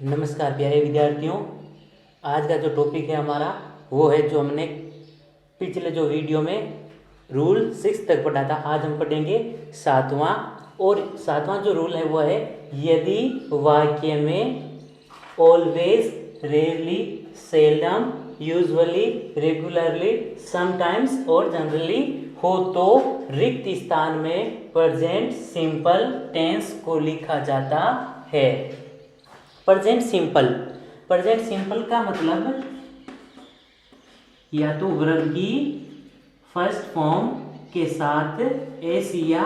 नमस्कार प्यारे विद्यार्थियों। आज का जो टॉपिक है हमारा वो है जो हमने पिछले जो वीडियो में रूल 6 तक पढ़ा था। आज हम पढ़ेंगे 7वां। और 7वां जो रूल है वो है यदि वाक्य में always, rarely, seldom, usually, regularly, sometimes और जनरली हो तो रिक्त स्थान में प्रेजेंट सिंपल टेंस को लिखा जाता है। प्रेजेंट सिंपल का मतलब या तो वर्ब की फर्स्ट फॉर्म के साथ एस या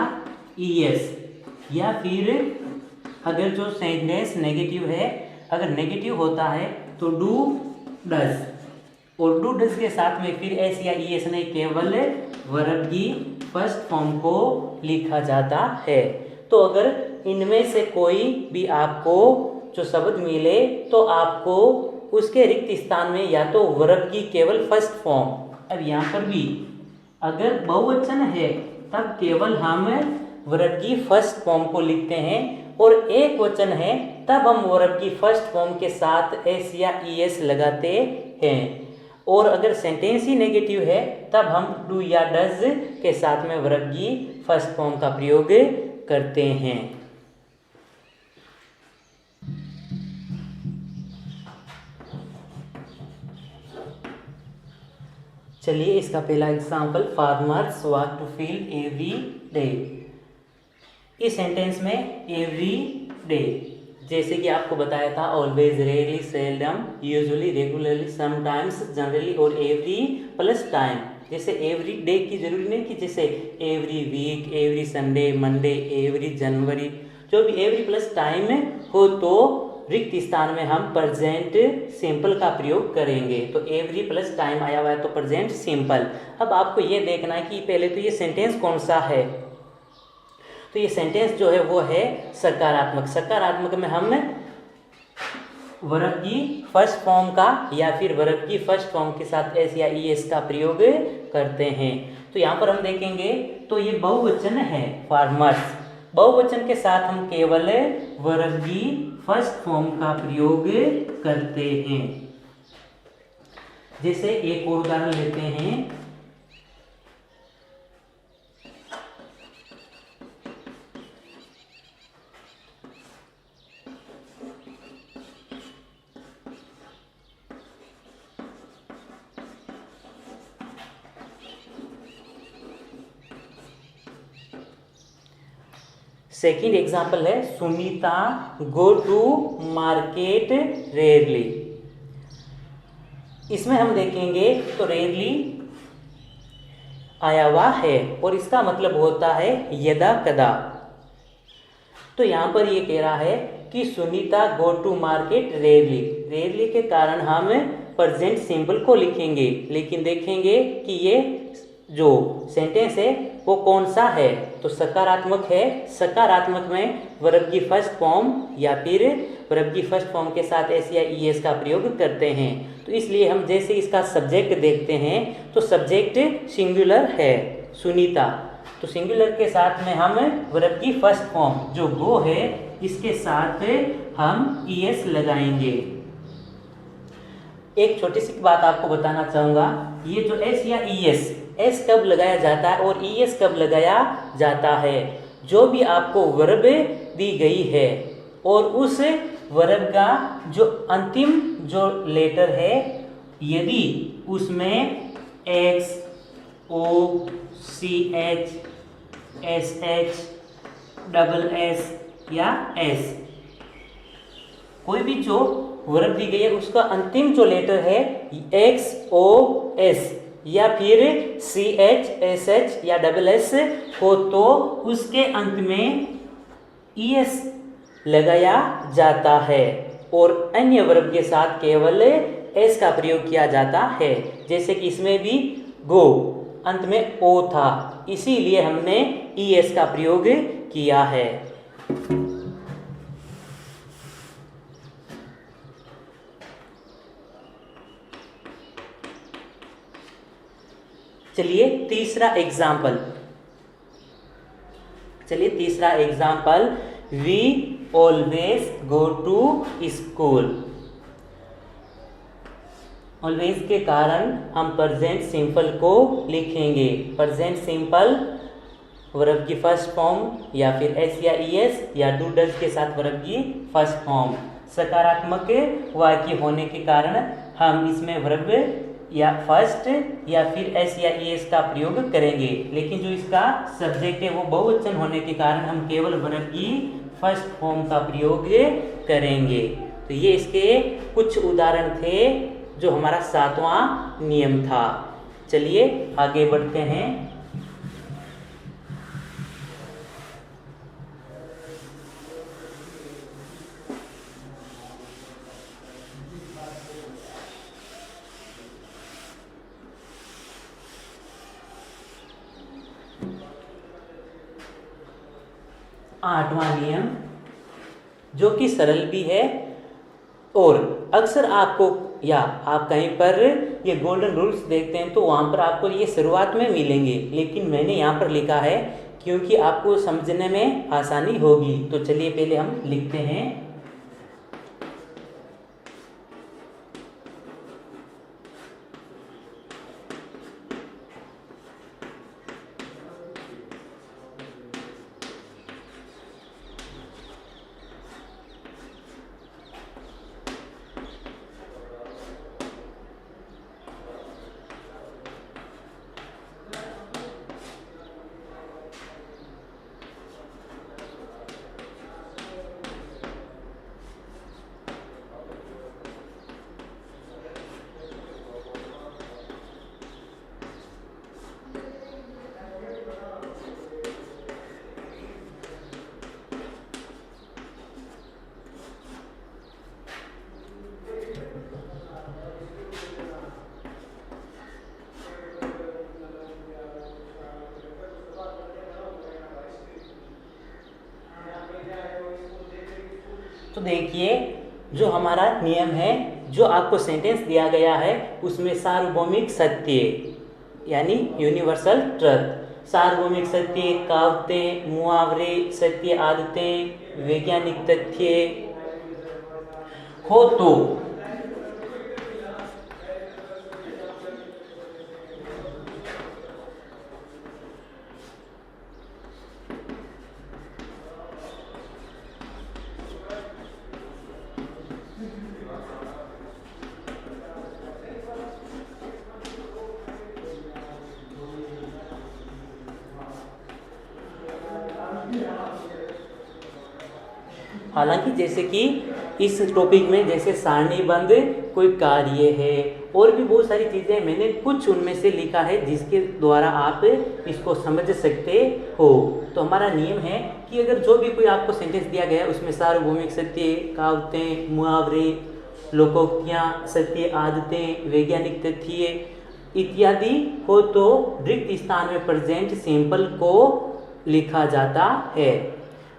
ईएस, या फिर अगर जो सेंटेंस नेगेटिव है, अगर नेगेटिव होता है तो डू डज, और डू डज के साथ में फिर एस या ईएस नहीं, केवल वर्ब की फर्स्ट फॉर्म को लिखा जाता है। तो अगर इनमें से कोई भी आपको जो शब्द मिले तो आपको उसके रिक्त स्थान में या तो वर्ब की केवल फर्स्ट फॉर्म, अब यहाँ पर भी अगर बहुवचन है तब केवल हम वर्ब की फर्स्ट फॉर्म को लिखते हैं, और एक वचन है तब हम वर्ब की फर्स्ट फॉर्म के साथ एस या ईएस लगाते हैं। और अगर सेंटेंस ही नेगेटिव है तब हम डू या डज के साथ में वर्ब की फर्स्ट फॉर्म का प्रयोग करते हैं। चलिए इसका पहला example, farmers walk to field every day. इस सेंटेंस में एवरी डे, जैसे कि आपको बताया था, always, rarely, seldom, usually, regularly, sometimes, generally और एवरी प्लस टाइम। जैसे एवरी डे की जरूरी नहीं कि जैसे every week, every Sunday, Monday, every January, जो भी एवरी प्लस टाइम हो तो रिक्त स्थान में हम प्रेजेंट सिंपल का प्रयोग करेंगे। तो एवरी प्लस टाइम आया हुआ है तो प्रेजेंट सिंपल। अब आपको ये देखना है कि पहले तो ये सेंटेंस कौन सा है। तो ये सेंटेंस जो है वो है सकारात्मक में हम वर्ब की फर्स्ट फॉर्म का या फिर वर्ब की फर्स्ट फॉर्म के साथ एस या ईएस का प्रयोग करते हैं। तो यहाँ पर हम देखेंगे तो ये बहुवचन है फार्मर्स। बहुवचन के साथ हम केवल वर्ब की फर्स्ट फॉर्म का प्रयोग करते हैं। जैसे एक और उदाहरण लेते हैं, सेकेंड एग्जाम्पल है Sunita go to market rarely. इसमें हम देखेंगे तो रेयरली आया हुआ है और इसका मतलब होता है यदा कदा। तो यहाँ पर ये कह रहा है कि Sunita go to market rarely. Rarely के कारण हम प्रेजेंट सिंपल को लिखेंगे, लेकिन देखेंगे कि ये जो सेंटेंस है वो कौन सा है। तो सकारात्मक है। सकारात्मक में वर्ब की फर्स्ट फॉर्म या फिर वर्ब की फर्स्ट फॉर्म के साथ एस या ईएस का प्रयोग करते हैं। तो इसलिए हम जैसे इसका सब्जेक्ट देखते हैं तो सब्जेक्ट सिंगुलर है सुनीता, तो सिंगुलर के साथ में हम वर्ब की फर्स्ट फॉर्म जो गो है इसके साथ हम ईएस लगाएंगे। एक छोटी सी बात आपको बताना चाहूँगा, ये जो एस या ईएस, एस कब लगाया जाता है और ईएस कब लगाया जाता है। जो भी आपको वर्ब दी गई है और उस वर्ब का जो अंतिम जो लेटर है, यदि उसमें X, O, C H, S H, double S या एस, कोई भी जो वर्ब दी गई है उसका अंतिम जो लेटर है एक्स, ओ, एस या फिर सी एच, एस एच या डबल एस हो तो उसके अंत में ईएस लगाया जाता है और अन्य वर्ब के साथ केवल एस का प्रयोग किया जाता है। जैसे कि इसमें भी गो अंत में ओ था, इसीलिए हमने ईएस का प्रयोग किया है। चलिए तीसरा example, we always go to school. Always के कारण हम प्रेजेंट सिंपल को लिखेंगे। प्रेजेंट सिंपल वर्ब की फर्स्ट फॉर्म या फिर एस या ई एस या डू डज के साथ वर्ब की फर्स्ट फॉर्म। सकारात्मक वाक्य होने के कारण हम इसमें वर्ब या फर्स्ट या फिर एस या ई एस का प्रयोग करेंगे, लेकिन जो इसका सब्जेक्ट है वो बहुवचन होने के कारण हम केवल वर्ब की फर्स्ट फॉर्म का प्रयोग करेंगे। तो ये इसके कुछ उदाहरण थे जो हमारा 7वां नियम था। चलिए आगे बढ़ते हैं। आठवां नियम जो कि सरल भी है और अक्सर आपको या आप कहीं पर ये गोल्डन रूल्स देखते हैं तो वहाँ पर आपको ये शुरुआत में मिलेंगे, लेकिन मैंने यहाँ पर लिखा है क्योंकि आपको समझने में आसानी होगी। तो चलिए पहले हम लिखते हैं। तो देखिए जो हमारा नियम है, जो आपको सेंटेंस दिया गया है उसमें सार्वभौमिक सत्य यानी यूनिवर्सल ट्रुथ, सार्वभौमिक सत्य, कहावतें, मुहावरे, सत्य आदतें, वैज्ञानिक तथ्य हो तो हालांकि जैसे कि इस टॉपिक में जैसे सारणीबद्ध कोई कार्य है और भी बहुत सारी चीज़ें मैंने कुछ उनमें से लिखा है जिसके द्वारा आप इसको समझ सकते हो। तो हमारा नियम है कि अगर जो भी कोई आपको सेंटेंस दिया गया है उसमें सार्वभौमिक सत्य, कहावतें, मुहावरे, लोकोक्तियाँ, सत्य आदतें, वैज्ञानिक तथ्य इत्यादि हो तो रिक्त स्थान में प्रेजेंट सिंपल को लिखा जाता है।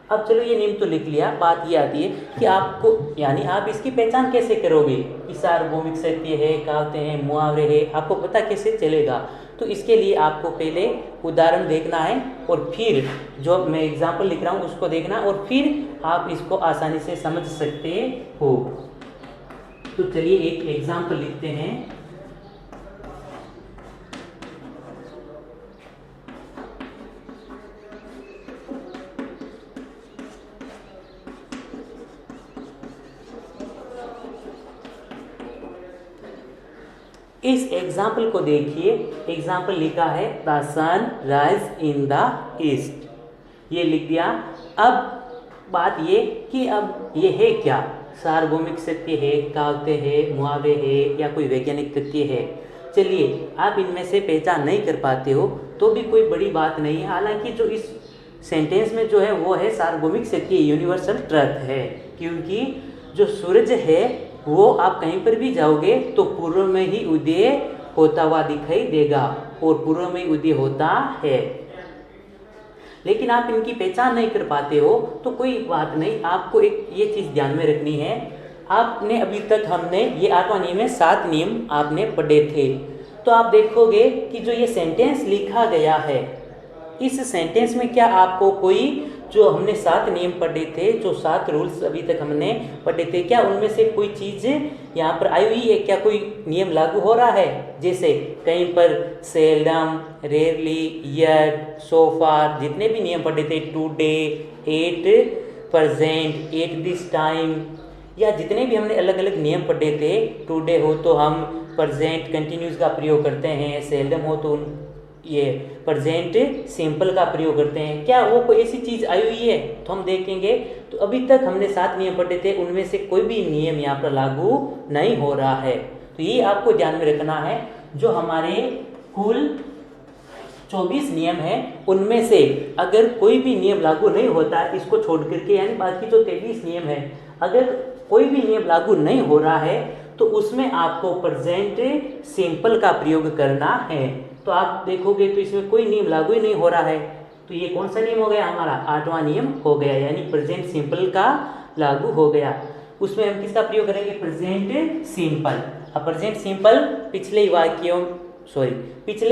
अब चलो ये नियम तो लिख लिया, बात ये आती है कि आपको यानी आप इसकी पहचान कैसे करोगे कि सार्वभौमिक सत्य है, कहावतें हैं, मुहावरे है, आपको पता कैसे चलेगा। तो इसके लिए आपको पहले उदाहरण देखना है और फिर जो मैं एग्जाम्पल लिख रहा हूँ उसको देखना और फिर आप इसको आसानी से समझ सकते हो। तो चलिए एक एग्जाम्पल लिखते हैं। इस एग्जाम्पल को देखिए, एग्जाम्पल लिखा है the sun rise in the east, ये लिख दिया। अब बात ये कि अब ये है क्या, सार्वभौमिक सत्य है, कहावतें है, मुहावरे है या कोई वैज्ञानिक तथ्य है। चलिए आप इनमें से पहचान नहीं कर पाते हो तो भी कोई बड़ी बात नहीं है। हालांकि जो इस सेंटेंस में जो है वो है सार्वभौमिक सत्य, यूनिवर्सल ट्रुथ है, क्योंकि जो सूरज है वो आप कहीं पर भी जाओगे तो पूर्व में ही उदय होता हुआ दिखाई देगा और पूर्व में उदय होता है। लेकिन आप इनकी पहचान नहीं कर पाते हो तो कोई बात नहीं, आपको एक ये चीज़ ध्यान में रखनी है। आपने अभी तक हमने ये 8वां नियम है, 7 नियम आपने पढ़े थे। तो आप देखोगे कि जो ये सेंटेंस लिखा गया है इस सेंटेंस में क्या आपको कोई जो हमने 7 नियम पढ़े थे, जो 7 रूल्स अभी तक हमने पढ़े थे, क्या उनमें से कोई चीज़ यहाँ पर आई हुई है? क्या कोई नियम लागू हो रहा है? जैसे कहीं पर seldom, rarely, yet, so far, जितने भी नियम पढ़े थे, today, at, present, at this time, या जितने भी हमने अलग अलग नियम पढ़े थे, टुडे हो तो हम प्रेजेंट कंटिन्यूस का प्रयोग करते हैं, सेल्डम हो तो ये प्रेजेंट सिंपल का प्रयोग करते हैं। क्या वो कोई ऐसी चीज़ आई हुई है? तो हम देखेंगे तो अभी तक हमने 7 नियम पढ़े थे, उनमें से कोई भी नियम यहाँ पर लागू नहीं हो रहा है। तो ये आपको ध्यान में रखना है, जो हमारे कुल 24 नियम है उनमें से अगर कोई भी नियम लागू नहीं होता, इसको छोड़ करके, यानी बाकी जो 23 नियम है, अगर कोई भी नियम लागू नहीं हो रहा है तो उसमें आपको प्रेजेंट सिंपल का प्रयोग करना है। तो आप देखोगे तो इसमें कोई नियम लागू ही नहीं हो रहा है, तो ये कौन सा नियम हो गया? हमारा 8वां नियम हो गया, यानी प्रेजेंट सिंपल का लागू हो गया। उसमें हम किसका प्रयोग करेंगे? Present simple. अब प्रेजेंट सिंपल पिछले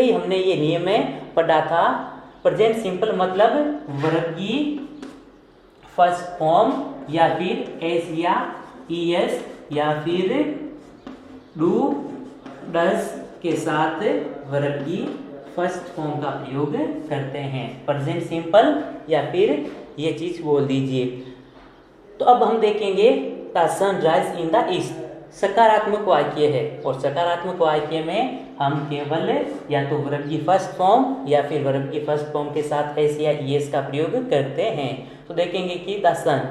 ही हमने ये नियम में पढ़ा था। प्रेजेंट सिंपल मतलब वर्ब की फर्स्ट फॉर्म या फिर एस या ईएस या फिर डू, डज के साथ वर्ब की फर्स्ट फॉर्म का प्रयोग करते हैं। प्रेजेंट सिंपल या फिर ये चीज बोल दीजिए। तो अब हम देखेंगे the sunrise in the east, सकारात्मक वाक्य है, और सकारात्मक वाक्य में हम केवल या तो वर्ब की फर्स्ट फॉर्म या फिर वर्ब की फर्स्ट फॉर्म के साथ एस या ईएस का प्रयोग करते हैं। तो देखेंगे कि द सन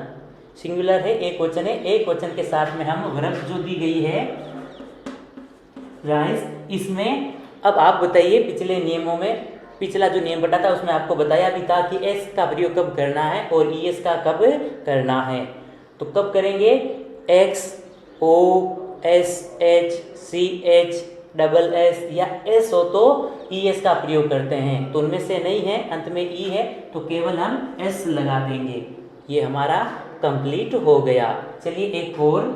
सिंगुलर है, एक वचन है, एक वचन के साथ में हम वर्ब जो दी गई है राइज, इसमें अब आप बताइए, पिछले नियमों में पिछला जो नियम बता था उसमें आपको बताया भी था कि एस का प्रयोग कब करना है और ईएस का कब करना है। तो कब करेंगे? एक्स, ओ, एस, एच, सी, एच, डबल एस या एस हो तो ईएस का प्रयोग करते हैं। तो उनमें से नहीं है, अंत में ई है, तो केवल हम एस लगा देंगे। ये हमारा कंप्लीट हो गया। चलिए एक और,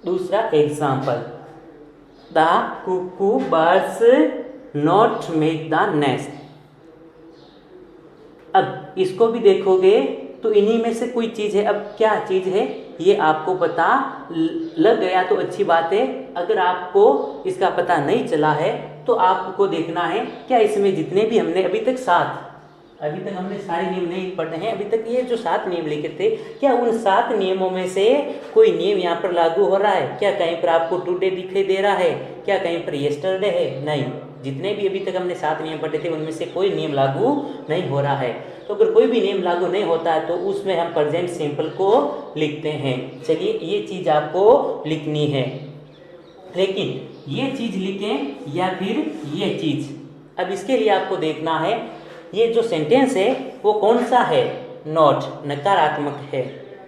दूसरा example, the Kuku birds not make the nest. अब इसको भी देखोगे तो इन्हीं में से कोई चीज़ है। अब क्या चीज़ है ये आपको पता लग गया तो अच्छी बात है, अगर आपको इसका पता नहीं चला है तो आपको देखना है क्या इसमें जितने भी हमने अभी तक हमने सारे नियम नहीं पढ़े हैं, अभी तक ये जो 7 नियम लिखे थे, क्या उन 7 नियमों में से कोई नियम यहाँ पर लागू हो रहा है? क्या कहीं पर आपको टुडे दिखाई दे रहा है? क्या कहीं पर यस्टरडे है? नहीं। जितने भी अभी तक हमने 7 नियम पढ़े थे उनमें से कोई नियम लागू नहीं हो रहा है। तो अगर कोई भी नियम लागू नहीं होता है तो उसमें हम प्रेजेंट सिंपल को लिखते हैं। चलिए ये चीज़ आपको लिखनी है, लेकिन ये चीज़ लिखें या फिर ये चीज़, अब इसके लिए आपको देखना है ये जो सेंटेंस है वो कौन सा है? नॉट, नकारात्मक है।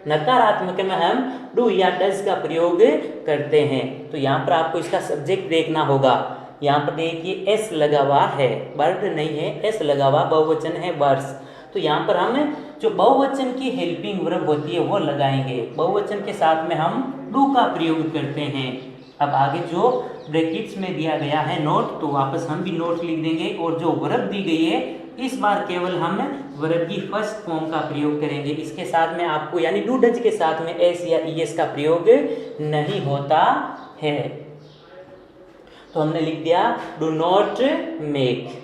नकारात्मक में हम डू या डज का प्रयोग करते हैं। तो यहाँ पर आपको इसका सब्जेक्ट देखना होगा। यहाँ पर देखिए एस लगा हुआ है, बर्ड नहीं है, एस लगा हुआ, बहुवचन है बर्ड्स। तो यहाँ पर हम जो बहुवचन की हेल्पिंग वर्ब होती है वो लगाएंगे। बहुवचन के साथ में हम डू का प्रयोग करते हैं। अब आगे जो ब्रैकेट्स में दिया गया है नोट, तो वापस हम भी नोट लिख देंगे, और जो वर्ब दी गई है इस बार केवल हम वर्ब की फर्स्ट फॉर्म का प्रयोग करेंगे। इसके साथ में आपको यानी डू डज के साथ में एस या ईएस का प्रयोग नहीं होता है। तो हमने लिख दिया डू नॉट मेक।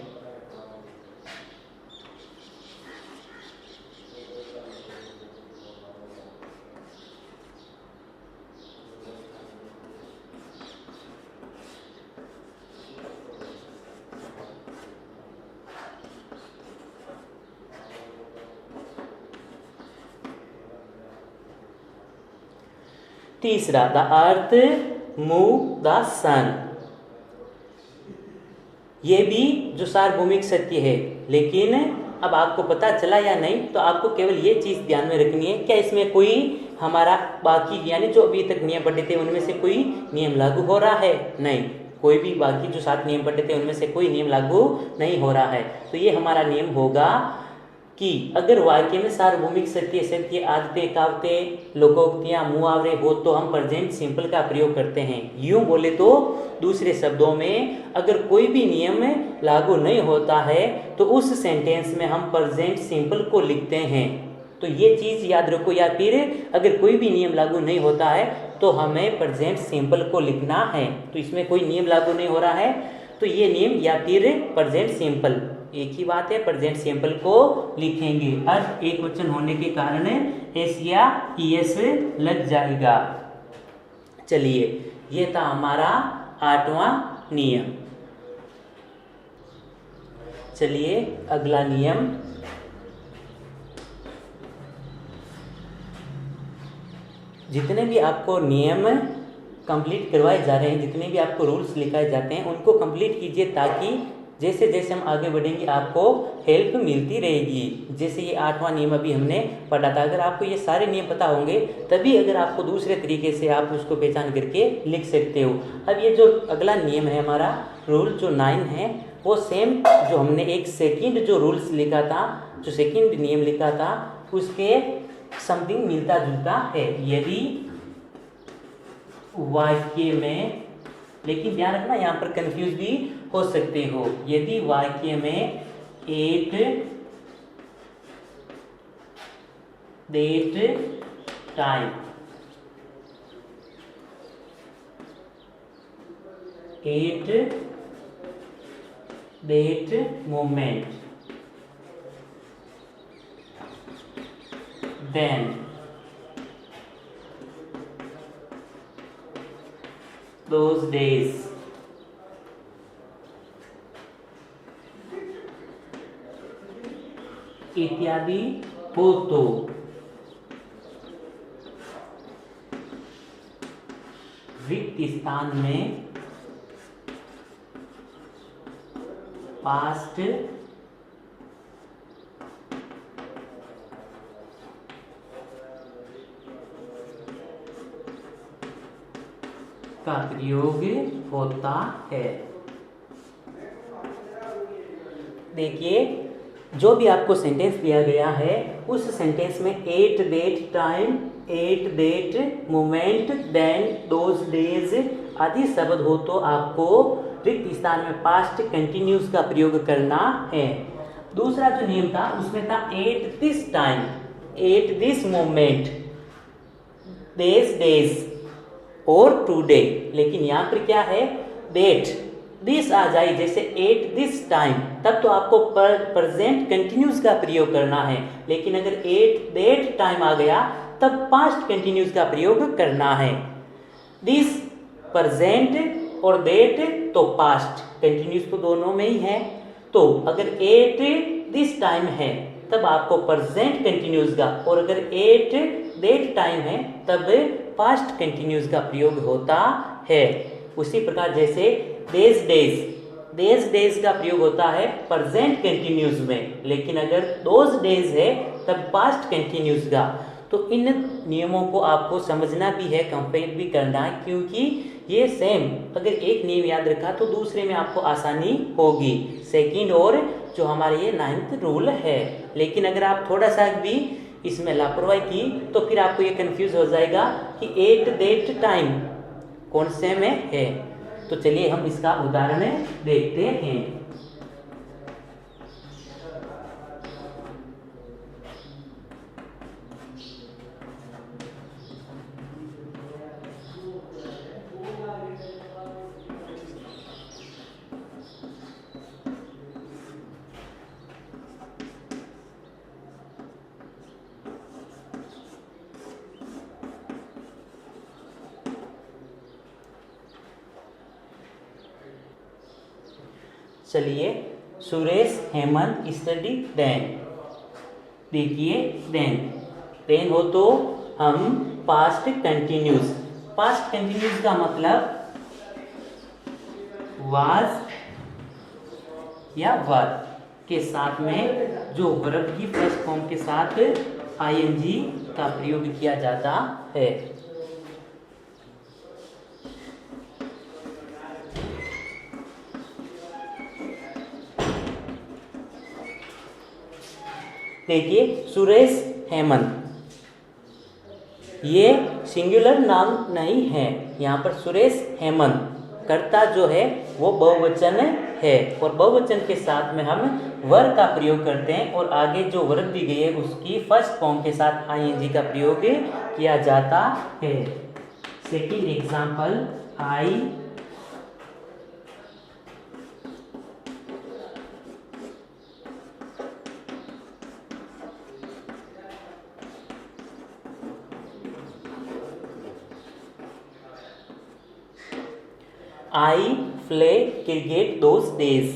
तीसरा, द अर्थ मूव द सन। ये भी जो सार्वभौमिक सत्य है, लेकिन अब आपको पता चला या नहीं तो आपको केवल ये चीज़ ध्यान में रखनी है, क्या इसमें कोई हमारा बाकी यानी जो अभी तक नियम पढ़े थे उनमें से कोई नियम लागू हो रहा है? नहीं। कोई भी बाकी जो 7 नियम पढ़े थे उनमें से कोई नियम लागू नहीं हो रहा है। तो ये हमारा नियम होगा कि अगर वाक्य में सार्वभौमिक सत्य सत्य आदतें कहावतें लोकोक्तियाँ मुहावरे हो तो हम प्रेजेंट सिंपल का प्रयोग करते हैं। यूँ बोले तो दूसरे शब्दों में अगर कोई भी नियम लागू नहीं होता है तो उस सेंटेंस में हम प्रेजेंट सिंपल को लिखते हैं। तो ये चीज़ याद रखो, या फिर अगर कोई भी नियम लागू नहीं होता है तो हमें प्रेजेंट सिंपल को लिखना है। तो इसमें कोई नियम लागू नहीं हो रहा है तो ये नियम या फिर प्रेजेंट सिंपल एक ही बात है, प्रेजेंट सिंपल को लिखेंगे। अर्थ एक वचन होने के कारण एस या ईएस लग जाएगा। चलिए, ये था हमारा 8वां नियम। चलिए अगला नियम, जितने भी आपको नियम कंप्लीट करवाए जा रहे हैं, जितने भी आपको रूल्स लिखाए जाते हैं उनको कंप्लीट कीजिए ताकि जैसे जैसे हम आगे बढ़ेंगे आपको हेल्प मिलती रहेगी। जैसे ये 8वां नियम अभी हमने पढ़ा था, अगर आपको ये सारे नियम पता होंगे तभी अगर आपको दूसरे तरीके से आप उसको पहचान करके लिख सकते हो। अब ये जो अगला नियम है हमारा रूल जो 9 है वो सेम जो हमने एक सेकंड जो रूल्स लिखा था, जो सेकंड नियम लिखा था उसके समथिंग मिलता जुलता है। यदि वाक्य में, लेकिन ध्यान रखना यहाँ पर कंफ्यूज भी हो सकते हो, यदि वाक्य में at that time at that moment then those days इत्यादि हो तो रिक्त स्थान में पास्ट का प्रयोग होता है। देखिए, जो भी आपको सेंटेंस दिया गया है उस सेंटेंस में at that time, at that moment, then those days आदि शब्द हो तो आपको रिक्त स्थान में पास्ट कंटिन्यूस का प्रयोग करना है। दूसरा जो नियम था उसमें था eight this time, at this moment, this days और टुडे, लेकिन यहाँ पर क्या है डेट दिस आ जाए जैसे एट दिस टाइम तब तो आपको प्रेजेंट कंटिन्यूस का प्रयोग करना है, लेकिन अगर एट डेट टाइम आ गया तब पास्ट कंटिन्यूस का प्रयोग करना है। दिस प्रेजेंट और डेट तो पास्ट कंटिन्यूस तो दोनों में ही है, तो अगर एट दिस टाइम है तब आपको प्रेजेंट कंटिन्यूस का, और अगर एट डेट टाइम है तब पास्ट कंटिन्यूस का प्रयोग होता है। उसी प्रकार जैसे डेज डेज का प्रयोग होता है प्रेजेंट कंटिन्यूस में, लेकिन अगर दोज डेज है तब पास्ट कंटिन्यूस का। तो इन नियमों को आपको समझना भी है, कंपेयर भी करना है, क्योंकि ये सेम अगर एक नियम याद रखा तो दूसरे में आपको आसानी होगी, सेकंड और जो हमारे ये 9th रूल है। लेकिन अगर आप थोड़ा सा भी इसमें लापरवाही की तो फिर आपको ये कंफ्यूज हो जाएगा कि एट डेट टाइम कौन से में है। तो चलिए हम इसका उदाहरण देखते हैं। चलिए, सुरेश हेमंत स्टडी देन। देखिए देन हो तो हम पास्ट कंटिन्यूस, पास्ट कंटिन्यूस का मतलब वाज या वर के साथ में जो वर्ब की फर्स्ट फॉर्म के साथ आईएनजी का प्रयोग किया जाता है। देखिए सुरेश हेमंत, ये सिंगुलर नाम नहीं है, यहाँ पर सुरेश हेमंत, कर्ता जो है वो बहुवचन है और बहुवचन के साथ में हम वर का प्रयोग करते हैं और आगे जो वर्ब दी गई है उसकी फर्स्ट फॉर्म के साथ आईएनजी का प्रयोग किया जाता है। Second example, I play cricket those days.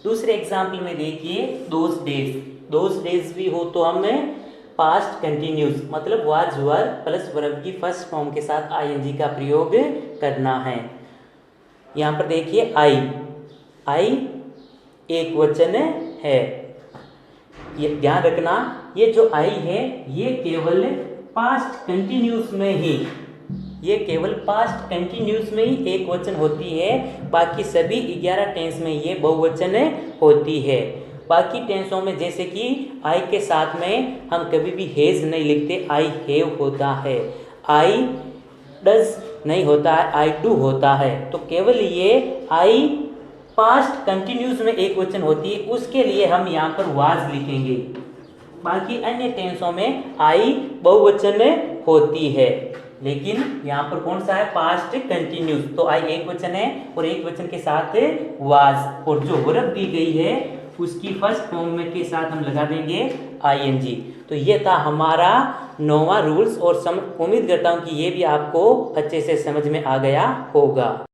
दूसरे एग्जाम्पल में देखिए दोज डेज, दोज डेज भी हो तो हमें पास्ट कंटिन्यूस मतलब वाज वर प्लस वर्ब की फर्स्ट फॉर्म के साथ आईएनजी का प्रयोग करना है। यहाँ पर देखिए आई एक वचन है, ये ध्यान रखना, ये जो आई है ये केवल पास्ट कंटिन्यूस में ही, ये केवल पास्ट कंटिन्यूस में ही एक वचन होती है, बाकी सभी 11 टेंस में ये बहुवचन होती है। बाकी टेंसों में जैसे कि आई के साथ में हम कभी भी हैज नहीं लिखते, आई हैव होता है, आई डज नहीं होता है, आई डू होता है। तो केवल ये आई पास्ट कंटिन्यूस में एक वचन होती है, उसके लिए हम यहाँ पर वाज लिखेंगे। बाकी अन्य टेंसों में आई बहुवचन होती है, लेकिन यहाँ पर कौन सा है, पास्ट कंटिन्यूस, तो आई एक वचन है और एक वचन के साथ वाज, और जो वर्ब दी गई है उसकी फर्स्ट फॉर्म में के साथ हम लगा देंगे आईएनजी। तो ये था हमारा 9वां रूल्स और उम्मीद करता हूँ कि ये भी आपको अच्छे से समझ में आ गया होगा।